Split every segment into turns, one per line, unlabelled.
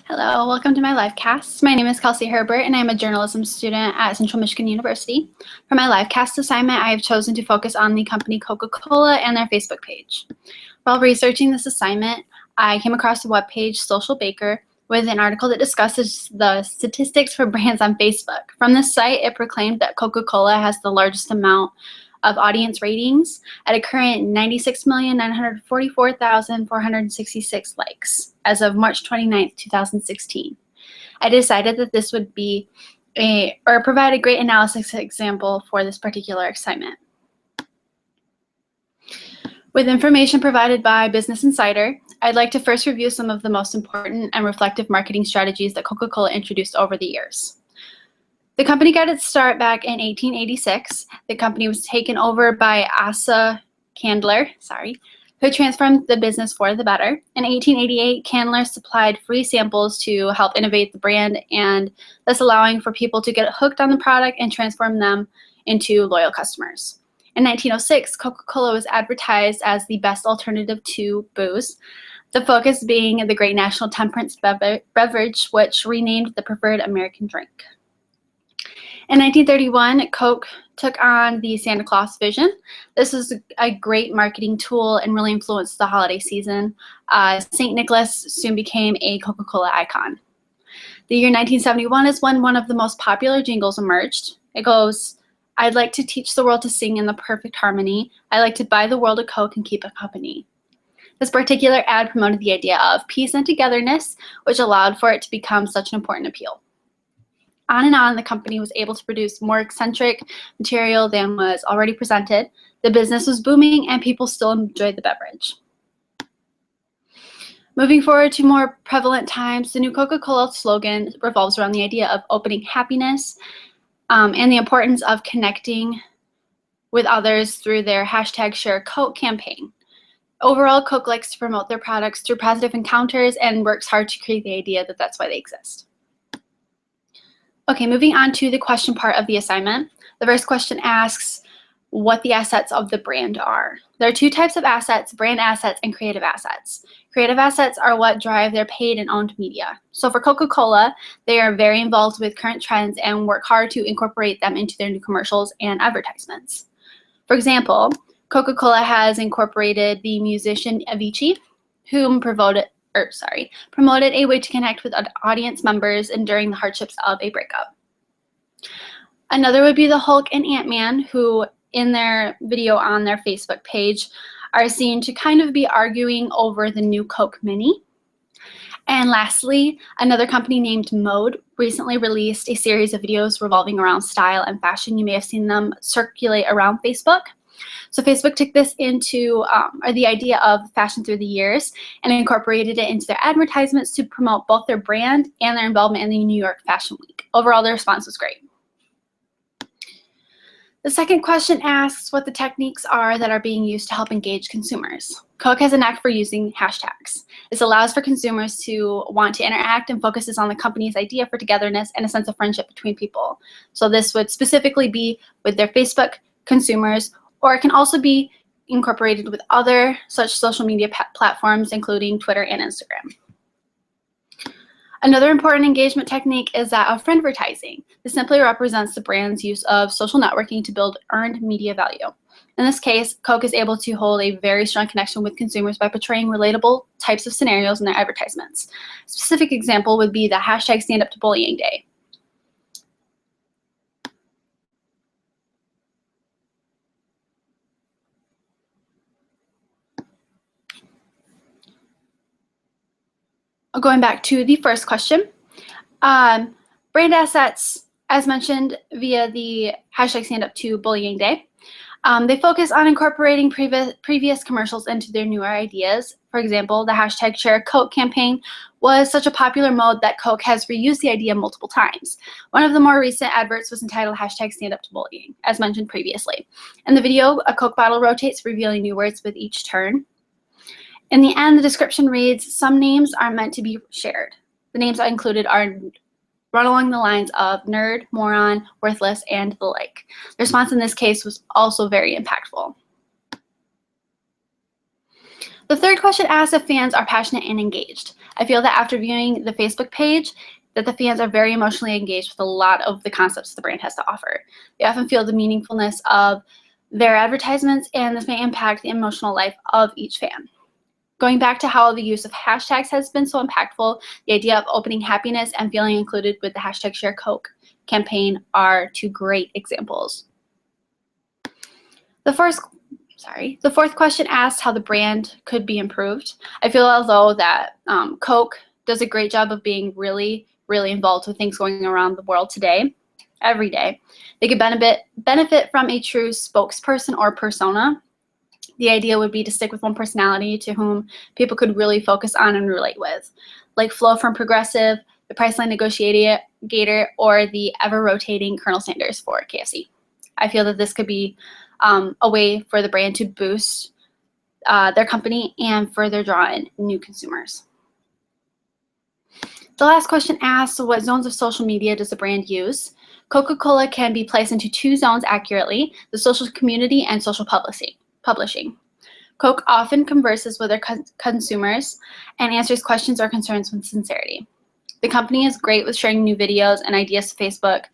Hello, welcome to my Livecast. My name is Kelsey Herbert, and I'm a journalism student at Central Michigan University. For my Livecast assignment, I have chosen to focus on the company Coca-Cola and their Facebook page. While researching this assignment, I came across the webpage Social Baker with an article that discusses the statistics for brands on Facebook. From this site, it proclaimed that Coca-Cola has the largest amount of audience ratings at a current 96,944,466 likes as of March 29, 2016. I decided that this would be provide a great analysis example for this particular assignment. With information provided by Business Insider, I'd like to first review some of the most important and reflective marketing strategies that Coca-Cola introduced over the years. The company got its start back in 1886. The company was taken over by Asa Candler, who transformed the business for the better. In 1888, Candler supplied free samples to help innovate the brand and thus allowing for people to get hooked on the product and transform them into loyal customers. In 1906, Coca-Cola was advertised as the best alternative to booze, the focus being the Great National Temperance beverage, which renamed the preferred American drink. In 1931, Coke took on the Santa Claus vision. This was a great marketing tool and really influenced the holiday season. St. Nicholas soon became a Coca-Cola icon. The year 1971 is when one of the most popular jingles emerged. It goes, "I'd like to teach the world to sing in the perfect harmony. I like to buy the world a Coke and keep it company." This particular ad promoted the idea of peace and togetherness, which allowed for it to become such an important appeal. On and on, the company was able to produce more eccentric material than was already presented. The business was booming, and people still enjoyed the beverage. Moving forward to more prevalent times, the new Coca-Cola slogan revolves around the idea of opening happiness and the importance of connecting with others through their #ShareCoke campaign. Overall, Coke likes to promote their products through positive encounters and works hard to create the idea that that's why they exist. Okay, moving on to the question part of the assignment. The first question asks what the assets of the brand are. There are two types of assets, brand assets and creative assets. Creative assets are what drive their paid and owned media. So for Coca-Cola, they are very involved with current trends and work hard to incorporate them into their new commercials and advertisements. For example, Coca-Cola has incorporated the musician Avicii, whom promoted a way to connect with audience members enduring the hardships of a breakup. Another would be the Hulk and Ant-Man, who in their video on their Facebook page are seen to kind of be arguing over the new Coke Mini. And lastly, another company named Mode recently released a series of videos revolving around style and fashion. You may have seen them circulate around Facebook. So Facebook took this into the idea of fashion through the years and incorporated it into their advertisements to promote both their brand and their involvement in the New York Fashion Week. Overall, the response was great. The second question asks what the techniques are that are being used to help engage consumers. Coke has a knack for using hashtags. This allows for consumers to want to interact and focuses on the company's idea for togetherness and a sense of friendship between people. So this would specifically be with their Facebook consumers, or it can also be incorporated with other such social media platforms, including Twitter and Instagram. Another important engagement technique is that of friendvertising. This simply represents the brand's use of social networking to build earned media value. In this case, Coke is able to hold a very strong connection with consumers by portraying relatable types of scenarios in their advertisements. A specific example would be the #StandUpToBullying.Day. Going back to the first question, brand assets, as mentioned via the #StandUpToBullying.Day, they focus on incorporating previous commercials into their newer ideas. For example, the #ShareCoke campaign was such a popular mode that Coke has reused the idea multiple times. One of the more recent adverts was entitled #StandUpToBullying, as mentioned previously. In the video, a Coke bottle rotates, revealing new words with each turn. In the end, the description reads, "Some names are meant to be shared." The names included are run along the lines of nerd, moron, worthless, and the like. The response in this case was also very impactful. The third question asks if fans are passionate and engaged. I feel that after viewing the Facebook page, that the fans are very emotionally engaged with a lot of the concepts the brand has to offer. They often feel the meaningfulness of their advertisements, and this may impact the emotional life of each fan. Going back to how the use of hashtags has been so impactful, the idea of opening happiness and feeling included with the hashtag #ShareCoke campaign are two great examples. The fourth question asks how the brand could be improved. I feel as though that Coke does a great job of being really, really involved with things going around the world today, every day. They could benefit from a true spokesperson or persona. The idea would be to stick with one personality to whom people could really focus on and relate with, like Flo from Progressive, the Priceline Negotiator, or the ever-rotating Colonel Sanders for KFC. I feel that this could be a way for the brand to boost their company and further draw in new consumers. The last question asks, what zones of social media does the brand use? Coca-Cola can be placed into two zones accurately, the social community and social publishing. Coke often converses with their consumers and answers questions or concerns with sincerity. The company is great with sharing new videos and ideas to Facebook,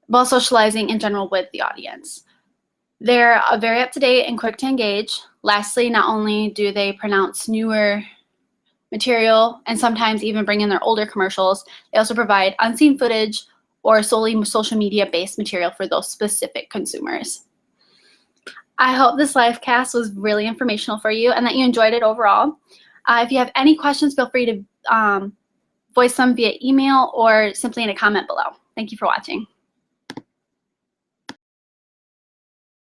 while socializing in general with the audience. They're very up-to-date and quick to engage. Lastly, not only do they pronounce newer material and sometimes even bring in their older commercials, they also provide unseen footage or solely social media-based material for those specific consumers. I hope this Livecast was really informational for you and that you enjoyed it overall. If you have any questions, feel free to voice them via email or simply in a comment below. Thank you for watching.